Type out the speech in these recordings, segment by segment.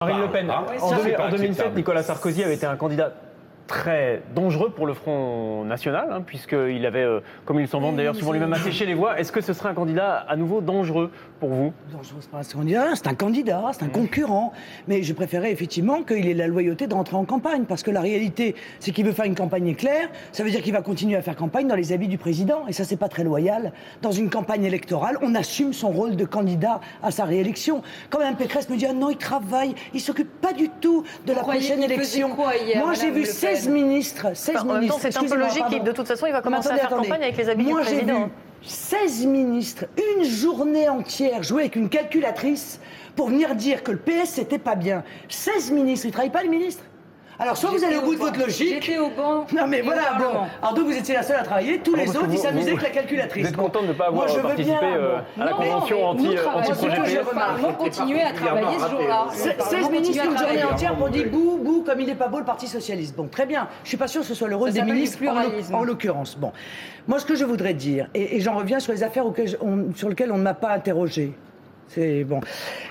Marine Le Pen. En 2007, Nicolas Sarkozy avait été un candidat très dangereux pour le Front National, puisqu'il avait, comme il s'en vante d'ailleurs souvent lui-même, asséché les voix. Est-ce que ce serait un candidat à nouveau dangereux pour vous? Dangereux, c'est pas un candidat, c'est un concurrent. Mais je préférais effectivement qu'il ait la loyauté de rentrer en campagne, parce que la réalité, c'est qu'il veut faire une campagne éclair. Ça veut dire qu'il va continuer à faire campagne dans les habits du président. Et ça, c'est pas très loyal. Dans une campagne électorale, on assume son rôle de candidat à sa réélection. Quand Mme Pécresse me dit « Ah non, il travaille, il s'occupe pas du tout de la prochaine élection ». Moi, j'ai vu 16 ministres. En même temps, c'est un peu logique. De toute façon, il va commencer à faire campagne avec les habits du président. Moi, j'ai vu 16 ministres, une journée entière, jouer avec une calculatrice pour venir dire que le PS, c'était pas bien. 16 ministres, ils ne travaillent pas, les ministres? Alors, soit vous allez au bout de votre logique. J'étais au banc. Non, mais voilà, bon. Alors, donc, vous étiez la seule à travailler. Tous les autres, ils s'amusaient avec la calculatrice. Vous êtes content de ne pas avoir participé à la convention anti-projet PS? Parlement continuer à travailler ce jour-là. 16 ministres, une journée entière pour dire bouh, bouh, comme il n'est pas beau le Parti Socialiste. Bon, très bien. Je ne suis pas sûr que ce soit le rôle des ministres en l'occurrence. Bon. Moi, ce que je voudrais dire, et j'en reviens sur les affaires sur lesquelles on ne m'a pas interrogé. C'est bon.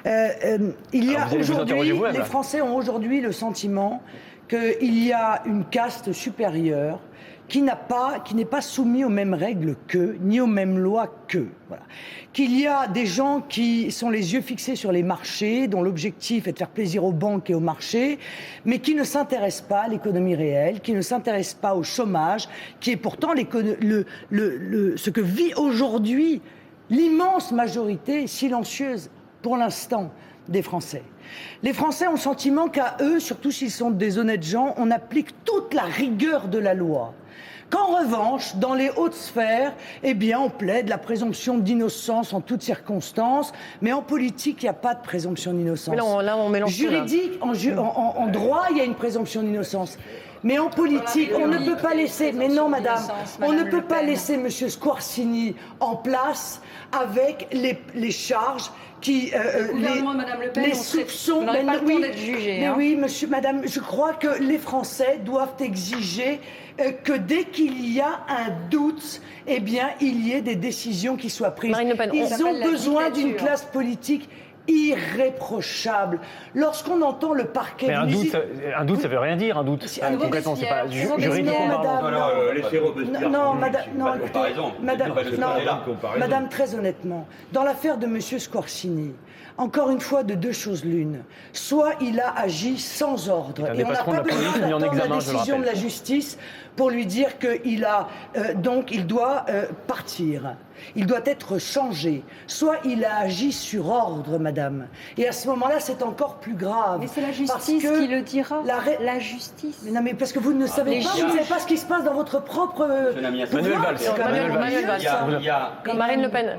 Il y a aujourd'hui, les Français ont aujourd'hui le sentiment qu'il y a une caste supérieure qui n'est pas soumise aux mêmes règles qu'eux, ni aux mêmes lois qu'eux. Voilà. Qu'il y a des gens qui sont les yeux fixés sur les marchés, dont l'objectif est de faire plaisir aux banques et aux marchés, mais qui ne s'intéressent pas à l'économie réelle, qui ne s'intéressent pas au chômage, qui est pourtant ce que vit aujourd'hui l'immense majorité silencieuse, pour l'instant, des Français. Les Français ont le sentiment qu'à eux, surtout s'ils sont des honnêtes gens, on applique toute la rigueur de la loi. Qu'en revanche, dans les hautes sphères, eh bien, on plaide la présomption d'innocence en toutes circonstances, mais en politique, il n'y a pas de présomption d'innocence. Là, on mélange juridique, en droit, il y a une présomption d'innocence. Mais en politique, on ne peut pas laisser, mais non madame, on ne peut pas laisser M. Squarcini en place avec les charges qui, les soupçons, oui, monsieur, madame, je crois que les Français doivent exiger que dès qu'il y a un doute, eh bien, il y ait des décisions qui soient prises. Ils ont besoin d'une classe politique irréprochable. Lorsqu'on entend le parquet... Mais un doute, ça veut rien dire, un doute. Concrètement, c'est pas juridiquement parlant. Non, madame, très honnêtement, dans l'affaire de M. Squarcini, encore une fois, de deux choses l'une. Soit il a agi sans ordre, et on n'a pas besoin d'attendre la décision de la justice pour lui dire qu'il doit partir. Il doit être changé. Soit il a agi sur ordre, madame. Et à ce moment-là, c'est encore plus grave. Mais c'est la justice qui le dira. La justice. Mais non, mais parce que vous ne savez pas, vous ne savez pas ce qui se passe dans votre propre... Manuel Valls. Marine Le Pen.